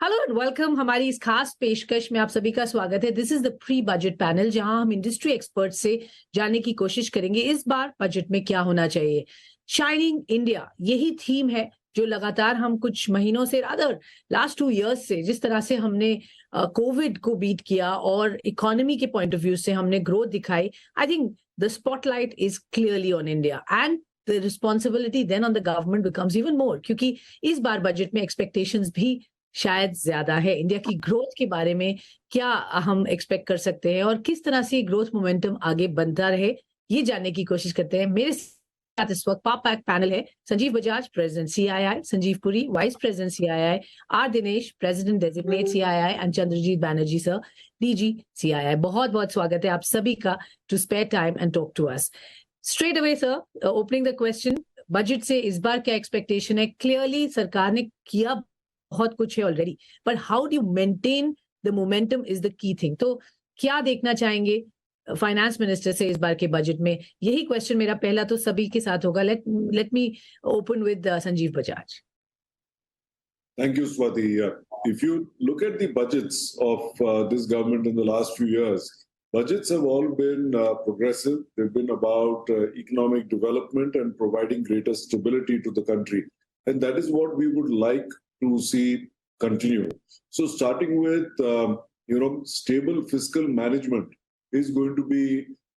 Hello and welcome. हमारी इस खास पेशकश में आप सभी का स्वागत है। This is the pre budget panel, जहां हम इंडस्ट्री एक्सपर्ट से जानने की कोशिश करेंगे इस बार बजट में क्या होना चाहिए। शाइनिंग इंडिया, यही थीम है जो लगातार हम कुछ महीनों से, रादर लास्ट 2 इयर्स से, जिस तरह से हमने कोविड को बीट किया और इकोनॉमी के पॉइंट ऑफ व्यू से हमने ग्रोथ दिखाई। I think the spotlight is clearly on India and the responsibility then on the government becomes even more, क्योंकि इस बार बजट में एक्सपेक्टेशंस भी शायद ज्यादा है। इंडिया की ग्रोथ के बारे में क्या हम एक्सपेक्ट कर सकते हैं और किस तरह से ग्रोथ मोमेंटम आगे बनता रहे, ये जानने की कोशिश करते हैं। मेरे साथ इस वक्त पापा एक पैनल है। Sanjeev Bajaj, president CII, Sanjeev Puri, vice president CII, R Dinesh, president designate CII and Chandrajit Banerjee sir, DG CII। बहुत बहुत स्वागत है आप सभी का to spare time and talk to us. Straight away sir, opening the question, budget से इस बार क्या एक्सपेक्टेशन है? क्लियरली सरकार ने किया बहुत कुछ है ऑलरेडी, पर how do you maintain the momentum is the key thing. तो क्या देखना चाहेंगे फाइनेंस मिनिस्टर से इस बार के बजट में? यही क्वेश्चन मेरा पहला तो सभी के साथ होगा। Let me open with Sanjeev Bajaj. Thank you, Swati. If you look at the budgets of this government in the last few years, budgets have all been progressive. They've been about economic development and providing greater stability to the country. And that is what we would like to see continue. So starting with, stable fiscal management is going to be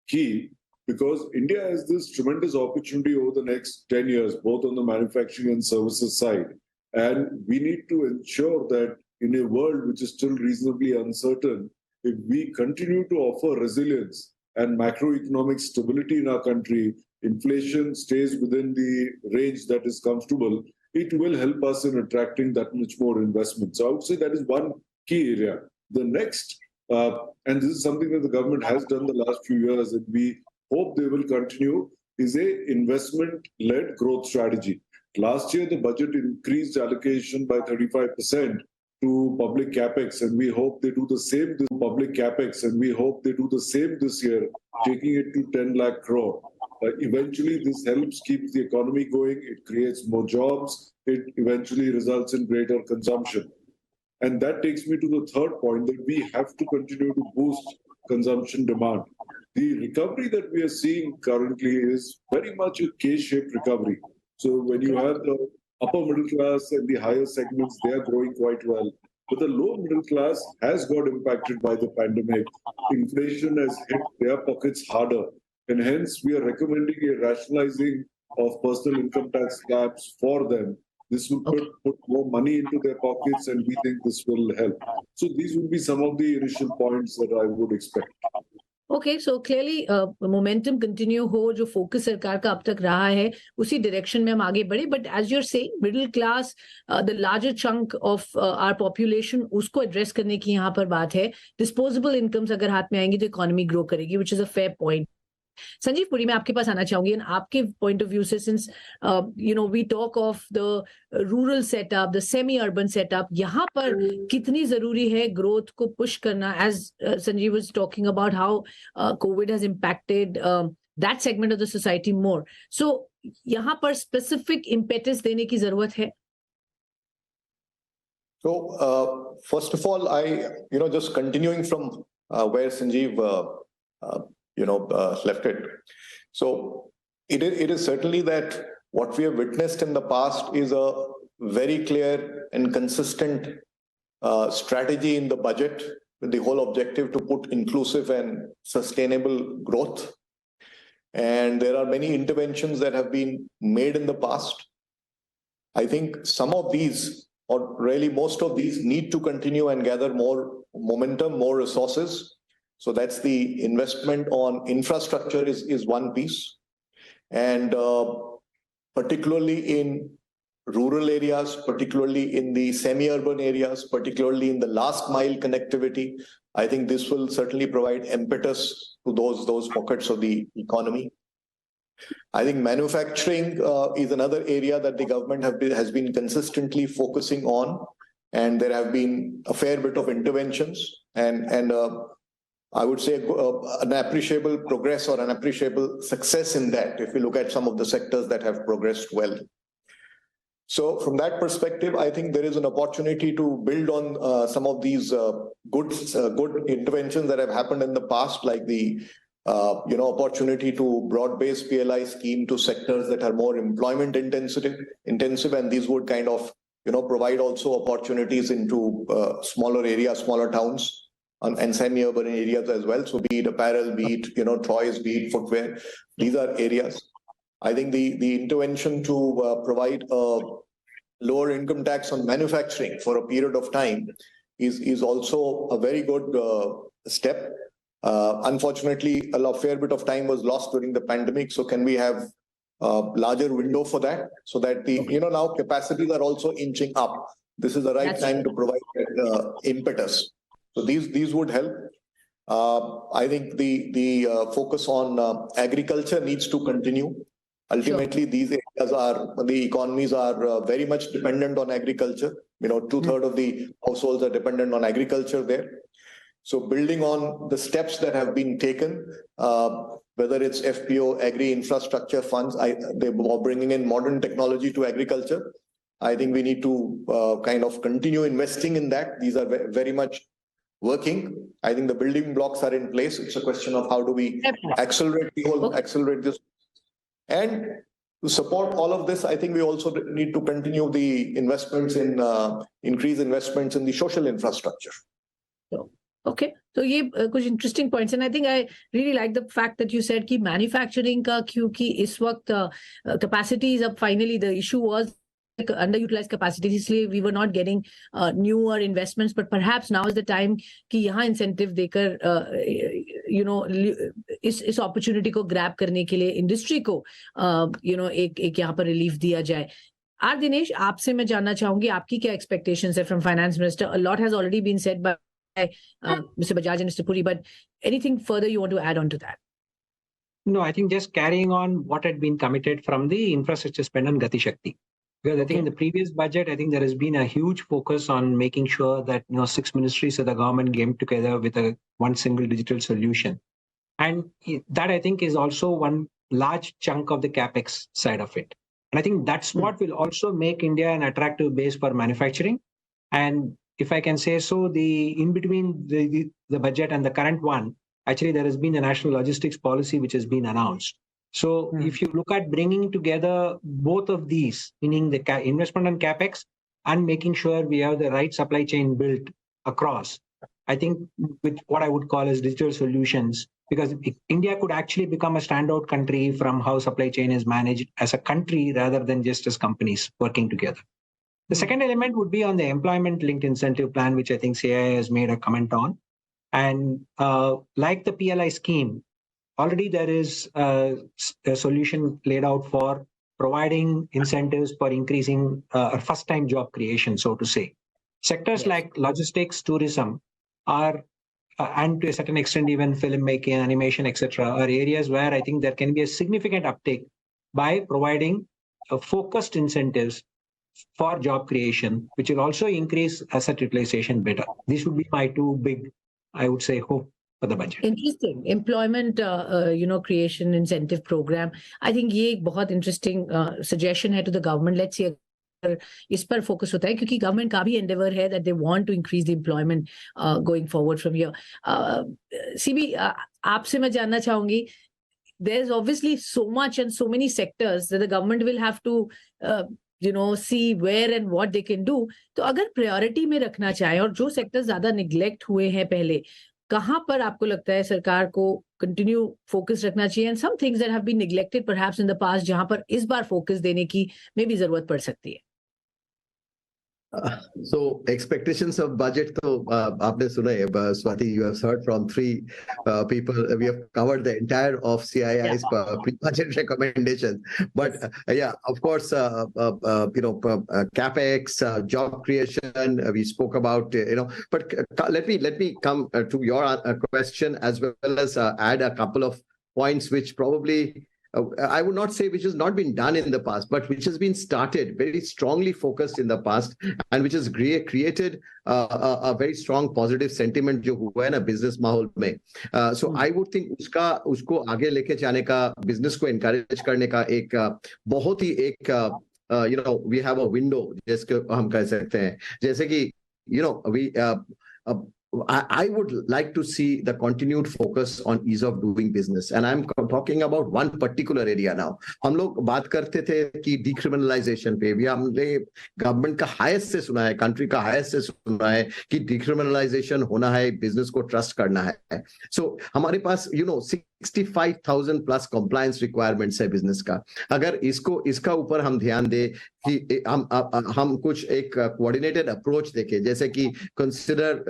key, because India has this tremendous opportunity over the next 10 years, both on the manufacturing and services side. And we need to ensure that in a world which is still reasonably uncertain, if we continue to offer resilience and macroeconomic stability in our country, inflation stays within the range that is comfortable, it will help us in attracting that much more investment. So I would say that is one key area. The next, and this is something that the government has done the last few years, and we hope they will continue, is a investment-led growth strategy. Last year, the budget increased allocation by 35% to public capex, and we hope they do the same this public capex, and we hope they do the same this year, taking it to 10 lakh crore. Eventually, this helps keep the economy going. It creates more jobs. It eventually results in greater consumption. And that takes me to the third point, that we have to continue to boost consumption demand. The recovery that we are seeing currently is very much a K-shaped recovery. So when you have the upper middle class and the higher segments, they are growing quite well. But the low middle class has got impacted by the pandemic. Inflation has hit their pockets harder. And hence, we are recommending a rationalizing of personal income tax slabs for them. This will put more money into their pockets, and we think this will help. So these would be some of the initial points that I would expect. Okay, so clearly momentum continue हो, जो focus सरकार का अब तक रहा है उसी direction में हम आगे बढ़े. But as you're saying, middle class, the larger chunk of our population, उसको एड्रेस करने की यहाँ पर बात है. डिस्पोजेबल इनकम्स अगर हाथ में आएंगी तो इकोनॉमी ग्रो करेगी, which is a fair point. Sanjeev Puri, मैं आपके पास आना चाहूंगी. आपके पॉइंट ऑफ व्यू से, since we talk of the rural setup, the semi urban setup, यहाँ पर कितनी जरूरी है ग्रोथ को पुश करना? As Sanjeev was talking about how Covid has impacted that segment of the society more. So यहाँ पर स्पेसिफिक इम्पेटस देने की जरूरत है. So first of all, just continuing from where Sanjeev left it. So it is certainly that what we have witnessed in the past is a very clear and consistent strategy in the budget, with the whole objective to put inclusive and sustainable growth. And there are many interventions that have been made in the past. I think some of these, or really most of these, need to continue and gather more momentum, more resources. So that's the investment on infrastructure is one piece. And particularly in rural areas, particularly in the semi-urban areas, particularly in the last mile connectivity, I think this will certainly provide impetus to those pockets of the economy. I think manufacturing is another area that the government has been consistently focusing on, and there have been a fair bit of interventions and I would say an appreciable progress or an appreciable success in that, if we look at some of the sectors that have progressed well. So from that perspective, I think there is an opportunity to build on some of these good interventions that have happened in the past, like the opportunity to broad-based PLI scheme to sectors that are more employment intensive, and these would kind of provide also opportunities into smaller areas, smaller towns, and semi-urban areas as well. So be it apparel, be it toys, be it footwear, these are areas. I think the intervention to provide a lower income tax on manufacturing for a period of time is also a very good step. Unfortunately, a fair bit of time was lost during the pandemic. So can we have a larger window for that, so that now capacities are also inching up? This is the right time to provide that impetus. So these would help. I think the focus on agriculture needs to continue. Ultimately, these areas the economies are very much dependent on agriculture. 2/3 of the households are dependent on agriculture there. So building on the steps that have been taken, whether it's FPO, agri-infrastructure funds, they are bringing in modern technology to agriculture. I think we need to kind of continue investing in that. These are very much working. I think the building blocks are in place. It's a question of how do we accelerate this. And to support all of this, I think we also need to continue the investments in increase investments in the social infrastructure. Okay, so ये कुछ interesting points, and I think I really like the fact that you said कि manufacturing का क्योंकि इस वक्त capacity is up. Finally, the issue was underutilized capacity, इसलिए we were not getting newer investments, but perhaps now is the time कि यहाँ incentive देकर इस opportunity को grab करने के लिए industry को एक यहाँ पर relief दिया जाए. Dinesh, आपसे मैं जानना चाहूंगी आपकी क्या expectations है from Finance Minister. A lot has already been said by Mr. Bajaj and Mr. Puri, but anything further you want to add on to that? No, I think just carrying on what had been committed from the infrastructure spend on Gati Shakti. Because I think in the previous budget, I think there has been a huge focus on making sure that 6 ministries of the government came together with one single digital solution. And that I think is also one large chunk of the capex side of it. And I think that's what will also make India an attractive base for manufacturing. And if I can say so, in between the budget and the current one, actually there has been a national logistics policy which has been announced. So if you look at bringing together both of these, meaning the investment on capex and making sure we have the right supply chain built across, I think with what I would call as digital solutions, because India could actually become a standout country from how supply chain is managed as a country rather than just as companies working together. The second element would be on the employment-linked incentive plan, which I think CII has made a comment on. And like the PLI scheme, already there is a solution laid out for providing incentives for increasing first-time job creation, so to say. Sectors like logistics, tourism are, and to a certain extent even filmmaking, animation, etc., are areas where I think there can be a significant uptake by providing focused incentives for job creation, which will also increase asset utilization better. These would be my two big, I would say, hope for the budget. Interesting. Employment, creation incentive program. I think ये एक बहुत interesting suggestion है to the government. Let's see इस पर focus होता है क्योंकि government का भी endeavor है that they want to increase the employment going forward from here. CB, आपसे मैं जानना चाहूंगी, there's obviously so much and so many sectors that the government will have to see where and what they can do. तो अगर priority में रखना चाहे और जो sectors ज़्यादा neglect हुए हैं पहले, कहाँ पर आपको लगता है सरकार को continue focus रखना चाहिए, and some things that have been neglected perhaps in the past जहाँ पर इस बार focus देने की में भी जरूरत पड़ सकती है? So expectations of budget, तो आपने सुना है, Swati, you have heard from 3 people. We have covered the entire of CII's pre-budget recommendations. But of course, capex, job creation. We spoke about But let me come to your question as well as add a couple of points which probably I would not say which has not been done in the past, but which has been started, very strongly focused in the past, and which has created a very strong positive sentiment जो हुआ है ना business माहौल में. So I would think उसको आगे लेके जाने का, business को encourage करने का एक बहुत ही एक we have a window जिसको हम कह सकते हैं, जैसे कि I would like to see the continued focus on ease of doing business, and I'm talking about one particular area now. हम लोग बात करते थे कि decriminalization पे भी हमने गवर्नमेंट का हाईएस्ट से सुना है, कंट्री का हाईएस्ट से सुना है कि decriminalization होना है, बिजनेस को ट्रस्ट करना है. So हमारे पास 65,000 प्लस compliance requirements है बिजनेस का. अगर इसका ऊपर हम ध्यान दें कि हम कुछ एक coordinated approach देखें, जैसे कि consider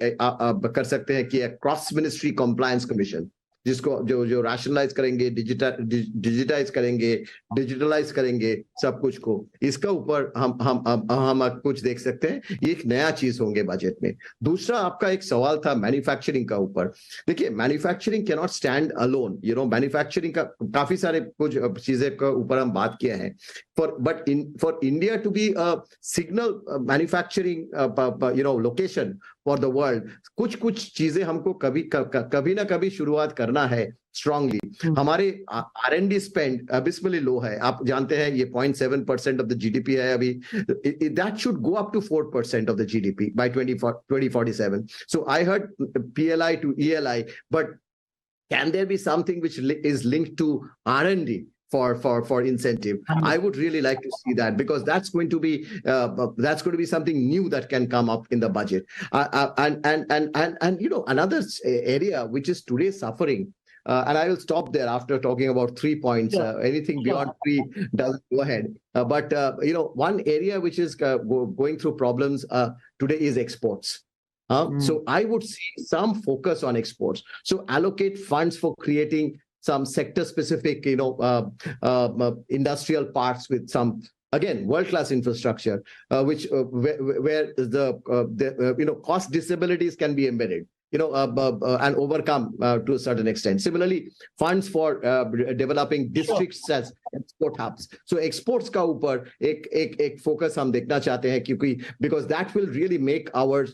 कर सकते हैं कि क्रॉस मिनिस्ट्री कंप्लायंस कमीशन, जिसको जो रैशनलाइज करेंगे, डिजिटाइज करेंगे, डिजिटलाइज करेंगे सब कुछ को. इसका ऊपर हम कुछ देख सकते हैं. ये एक नया चीज होंगे बजट में. दूसरा आपका एक सवाल था मैन्युफैक्चरिंग का ऊपर. देखिए, manufacturing can not stand alone. Manufacturing का काफी सारे कुछ चीजें के ऊपर हम बात किए हैं. For India to be a signal manufacturing location for the world, कुछ चीजें हमको कभी ना कभी शुरुआत करना है strongly. हमारे R&D spend abysmally low है. आप जानते हैं ये 0.7% of the GDP है अभी. That should go up to 4% of the GDP by 2047. So I heard PLI to ELI, but can there be something which is linked to R&D for incentive? I would really like to see that, because that's going to be something new that can come up in the budget. And another area which is today suffering. And I will stop there after talking about 3 points. Anything beyond 3 doesn't go ahead. But one area which is going through problems today is exports. So I would see some focus on exports. So allocate funds for creating some sector-specific, industrial parks with some, again, world-class infrastructure, where the cost disabilities can be embedded, and overcome to a certain extent. Similarly, funds for developing districts as export hubs. So exports का ऊपर एक focus हम देखना चाहते हैं, क्योंकि because that will really make our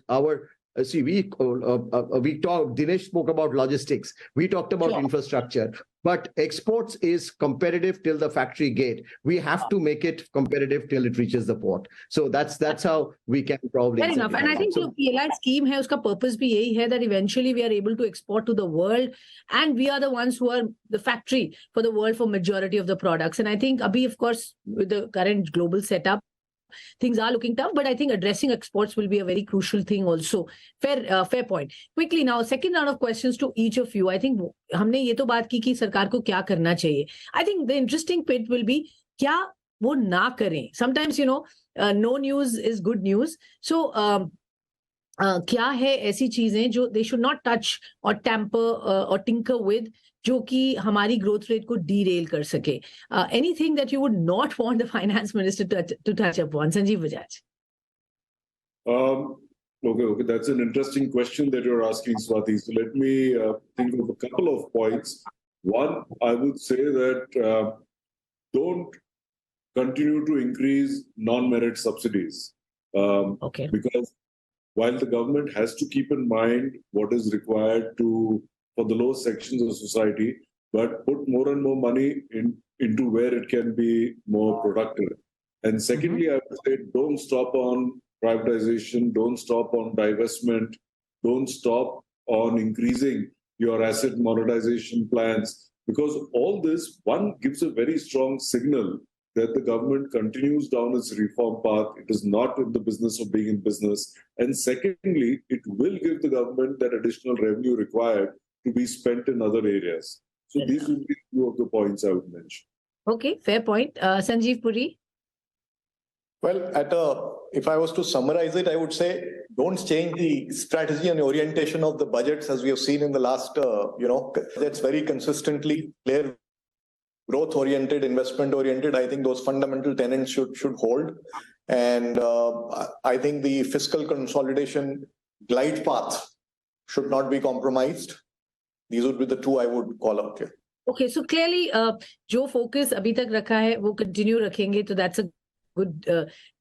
see, we talked, Dinesh spoke about logistics. We talked about infrastructure, but exports is competitive till the factory gate. We have to make it competitive till it reaches the port. So that's how we can probably. Fair enough. And I think the PLI scheme hai, uska purpose bhi yahi hai that eventually we are able to export to the world, and we are the ones who are the factory for the world for majority of the products. And I think abhi, of course, with the current global setup, things are looking tough, but I think addressing exports will be a very crucial thing also. Fair point. Quickly now, second round of questions to each of you. I think हमने ये तो बात की कि सरकार को क्या करना चाहिए. I think the interesting bit will be क्या वो ना करें. Sometimes, no news is good news. So, क्या है ऐसी चीजें जो they should not touch or tamper or tinker with, जो कि हमारी growth rate को derail कर सके. Anything that you would not want the finance minister to touch upon, Sanjeev Bajaj? Okay, that's an interesting question that you're asking, Swati. So let me think of a couple of points. One, I would say that don't continue to increase non-merit subsidies. Because while the government has to keep in mind what is required for the low sections of society, but put more and more money into where it can be more productive. And secondly, I would say don't stop on privatization, don't stop on divestment, don't stop on increasing your asset monetization plans, because all this, one, gives a very strong signal that the government continues down its reform path. It is not in the business of being in business. And secondly, it will give the government that additional revenue required to be spent in other areas. So these would be two of the points I would mention. Okay, fair point. Sanjeev Puri? Well, if I was to summarize it, I would say don't change the strategy and the orientation of the budgets as we have seen in the last, that's very consistently clear, growth-oriented, investment-oriented. I think those fundamental tenets should hold. And I think the fiscal consolidation glide path should not be compromised. These would be the two I would call out here. Okay, so clearly जो focus अभी तक रखा है वो continue रखेंगे, तो that's a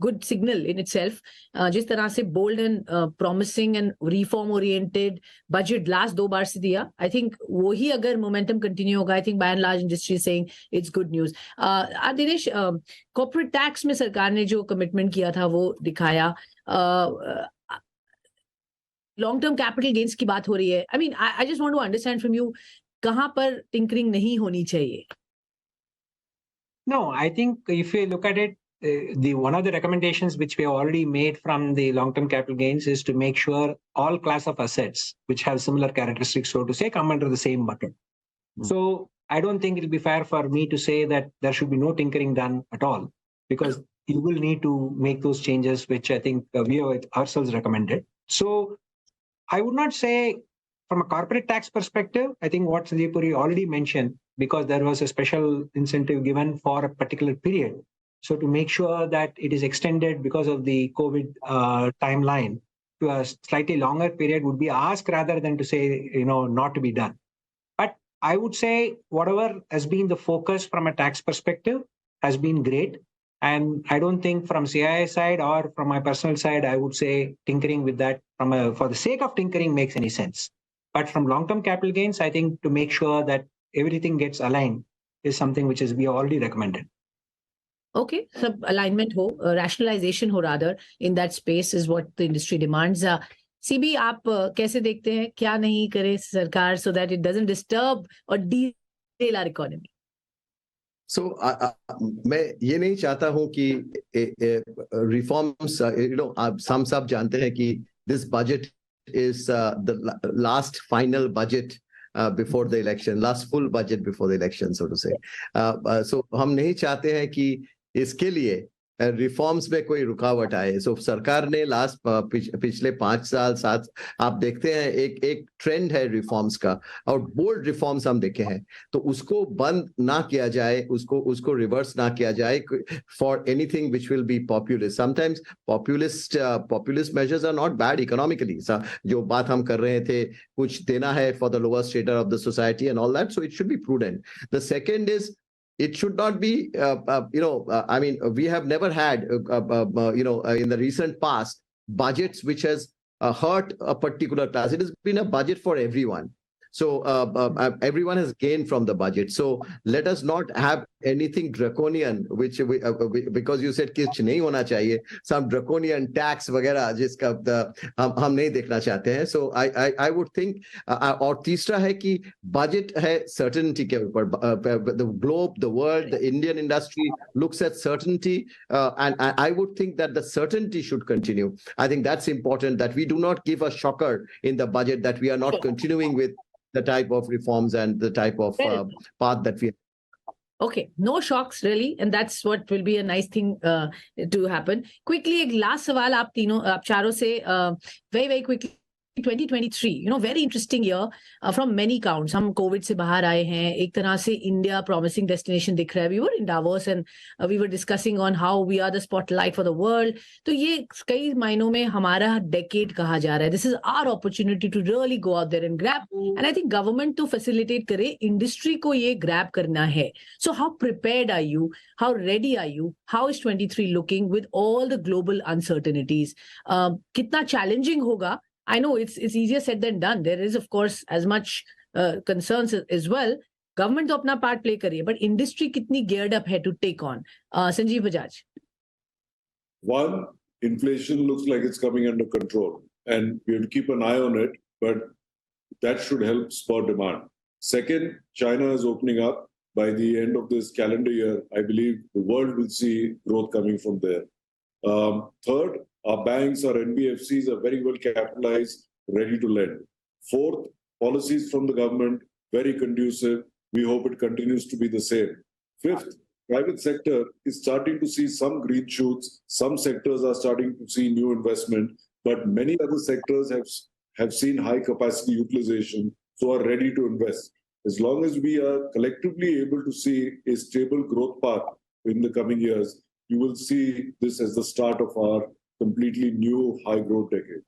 good signal in itself. जिस तरह से bold and promising and reform oriented budget last 2 बार से दिया, I think वही अगर momentum continue होगा, I think by and large industry is saying it's good news. Dinesh, corporate tax में सरकार ने जो commitment किया था वो दिखाया. लॉन्ग टर्म कैपिटल गेन्स की बात हो रही है. I mean, I just want to understand from you, कहां पर टिंकरिंग नहीं होनी चाहिए? No, I think if you look at it, the one of the recommendations which we have already made from the long-term capital gains is to make sure all class of assets which have similar characteristics, so to say, come under the same bucket. So I don't think it will be fair for me to say that there should be no tinkering done at all, because you will need to make those changes, which I think we have ourselves recommended. So I would not say from a corporate tax perspective, I think what Sanjeev Puri already mentioned, because there was a special incentive given for a particular period. So to make sure that it is extended because of the COVID timeline to a slightly longer period would be asked rather than to say, not to be done. But I would say whatever has been the focus from a tax perspective has been great. And I don't think from CII side or from my personal side, I would say tinkering with that for the sake of tinkering makes any sense. But from long-term capital gains, I think to make sure that everything gets aligned is something which is we already recommended. Okay, सब alignment हो, rationalization हो rather in that space is what the industry demands. CB, आप कैसे देखते हैं, क्या नहीं करे सरकार so that it doesn't disturb or derail our economy? So मैं ये नहीं चाहता हूँ कि reforms, हम सब जानते हैं कि this budget is the last final budget before the election, last full budget before the election, so to say. So हम नहीं चाहते हैं कि इसके लिए रिफॉर्म्स में कोई रुकावट आए. सो सरकार ने पिछले 5 साल 7 आप देखते हैं एक ट्रेंड है रिफॉर्म्स का, और बोल्ड रिफॉर्म्स हम देखे हैं, तो उसको बंद ना किया जाए, उसको रिवर्स ना किया जाए for anything which will be populist. Sometimes populist measures are not bad economically. जो बात हम कर रहे थे, कुछ देना है for the lower strata of the society and all that, so it should be prudent. The second is, it should not be, I mean, we have never had, in the recent past, budgets which has hurt a particular class. It has been a budget for everyone. So everyone has gained from the budget. So let us not have anything draconian, which because you said कुछ नहीं होना चाहिए, some draconian tax वगैरह जिसका हम नहीं देखना चाहते हैं. So I would think, और तीसरा है कि budget है certainty के ऊपर. The globe, the world, the Indian industry looks at certainty, and I would think that the certainty should continue. I think that's important, that we do not give a shocker in the budget, that we are not continuing with the type of reforms and the type of path that we have. Okay, no shocks really, and that's what will be a nice thing to happen. Quickly, एक last सवाल आप चारों से very quickly. 2023, very interesting year from many counts. हम Covid से बाहर आए हैं, एक तरह से इंडिया promising destination दिख रहा है. We were in Davos and we were discussing on how we are the spotlight for the world. तो ये कई मायनों में हमारा decade कहा जा रहा है. This is our opportunity to really go out there and grab. And I think government to facilitate करे, industry को ये grab करना है. So how prepared are you? How ready are you? How is 23 looking with all the global uncertainties? कितना challenging होगा? I know it's easier said than done. There is, of course, as much concerns as well. Government तो अपना part play करिए, but industry कितनी geared up है to take on? Sanjeev Bajaj. One, inflation looks like it's coming under control, and we have to keep an eye on it, but that should help spur demand. Second, China is opening up. By the end of this calendar year, I believe the world will see growth coming from there. Third, our banks, our NBFCs are very well capitalized, ready to lend. Fourth, policies from the government, very conducive. We hope it continues to be the same. Fifth, private sector is starting to see some green shoots. Some sectors are starting to see new investment, but many other sectors have seen high capacity utilization, so are ready to invest. As long as we are collectively able to see a stable growth path in the coming years, you will see this as the start of our completely new high growth decade.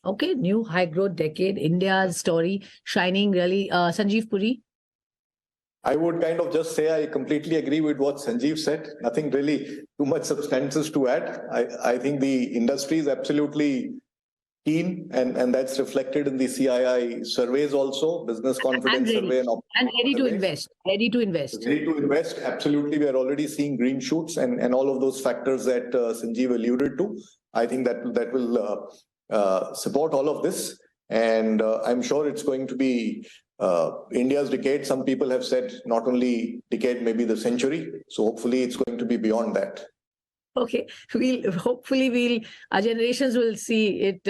Okay, new high growth decade. India's story shining really. Sanjeev Puri. I would kind of just say I completely agree with what Sanjeev said. Nothing really too much substances to add. I think the industry is absolutely keen, and that's reflected in the CII surveys also, business confidence survey. And ready to invest. Ready to invest. Ready to invest, absolutely. We are already seeing green shoots and all of those factors that Sanjeev alluded to. I think that will support all of this. And I'm sure it's going to be India's decade. Some people have said not only decade, maybe the century. So hopefully it's going to be beyond that. Okay, our generations will see it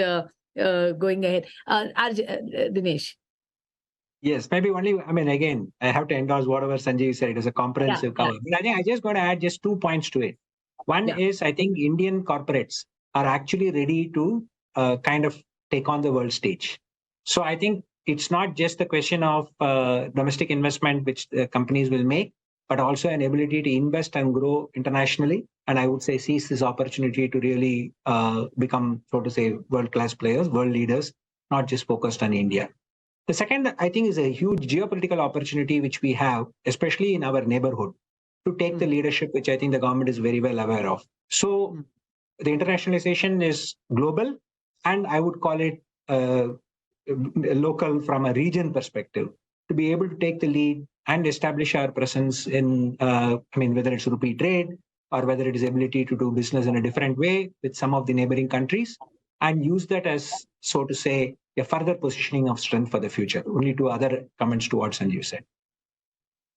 going ahead. Dinesh. Yes, maybe only, again, I have to endorse whatever Sanjeev said. It is a comprehensive cover. But I think I just got to add just 2 points to it. One is, I think Indian corporates are actually ready to kind of take on the world stage. So I think it's not just the question of domestic investment, which the companies will make, but also an ability to invest and grow internationally. And I would say seize this opportunity to really become, so to say, world-class players, world leaders, not just focused on India. The second, I think, is a huge geopolitical opportunity which we have, especially in our neighborhood, to take the leadership, which I think the government is very well aware of. So the internationalization is global, and I would call it local from a region perspective, to be able to take the lead and establish our presence in, whether it's rupee trade or whether it is ability to do business in a different way with some of the neighboring countries, and use that as, so to say, a further positioning of strength for the future. Only 2 other comments to what Sanjeev said.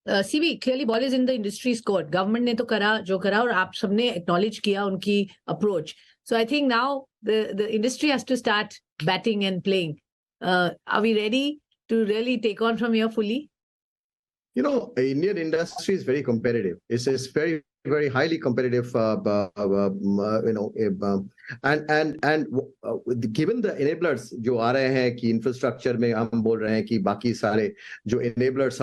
CB, clearly ball is in the industry's court. Government ने तो करा जो करा और आप सबने acknowledge किया उनकी approach. So I think now the industry has to start batting and playing. Are we ready to really take on from here fully? Indian industry is very competitive. It's very, very highly competitive. And given the enablers जो आ रहे हैं कि infrastructure में हम बोल रहे हैं कि बाकी सारे जो enablers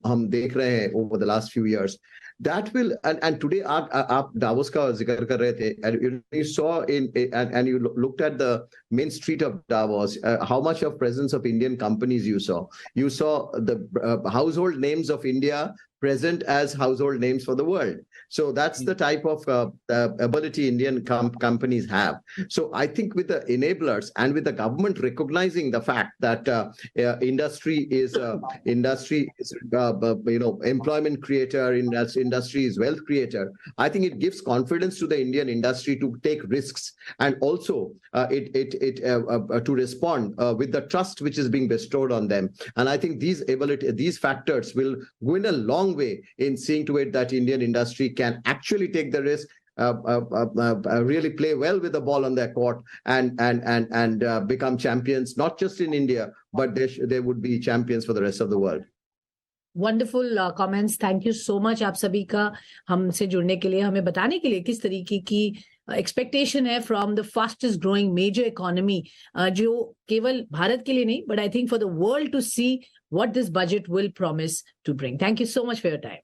हम देख रहे हैं over the last few years, that will and today आप Davos का जिक्र कर रहे थे, and you saw and you looked at the main street of Davos, how much of presence of Indian companies you saw the household names of India present as household names for the world. So that's the type of ability Indian companies have. So I think with the enablers and with the government recognizing the fact that industry is employment creator, industry is wealth creator, I think it gives confidence to the Indian industry to take risks, and also to respond with the trust which is being bestowed on them. And I think these factors will go in a long way in seeing to it that Indian industry can actually take the risk, really play well with the ball on their court, and become champions, not just in India, but they would be champions for the rest of the world. Wonderful comments. Thank you so much आप सभी का हमसे जुड़ने के लिए, हमें बताने के लिए किस तरीके की expectation है from the fastest growing major economy, जो केवल भारत के लिए नहीं, but I think for the world to see what this budget will promise to bring. Thank you so much for your time.